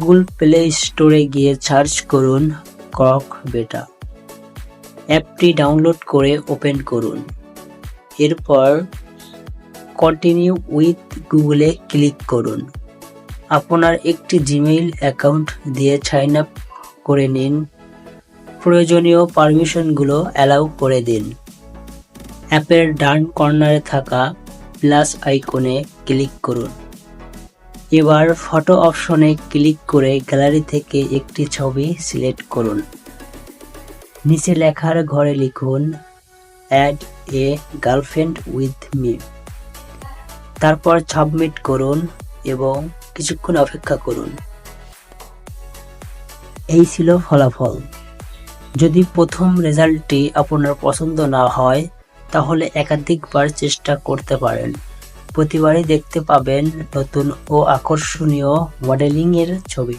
Google play স্টোরে গিয়ে search করুন ক্রক বেটা। অ্যাপটি ডাউনলোড করে ওপেন করুন। এরপর কন্টিনিউ উইথ গুগলে ক্লিক করুন। আপনার একটি জিমেইল অ্যাকাউন্ট দিয়ে সাইন আপ করে নিন। প্রয়োজনীয় পারমিশনগুলো অ্যালাউ করে দিন। অ্যাপের ডান কর্নারে থাকা প্লাস আইকনে ক্লিক করুন। এবার ফটো অপশনে ক্লিক করে গ্যালারি থেকে একটি ছবি সিলেক্ট করুন। নিচে লেখার ঘরে লিখুন add a girlfriend with me. তারপর সাবমিট করুন এবং কিছুক্ষণ অপেক্ষা করুন। এই ছিল ফলাফল। যদি প্রথম রেজাল্টটি আপনার পছন্দ না হয় তাহলে একাধিকবার চেষ্টা করতে পারেন। প্রতিবারই দেখতে পাবেন নতুন ও আকর্ষণীয় মডেলিংয়ের ছবি।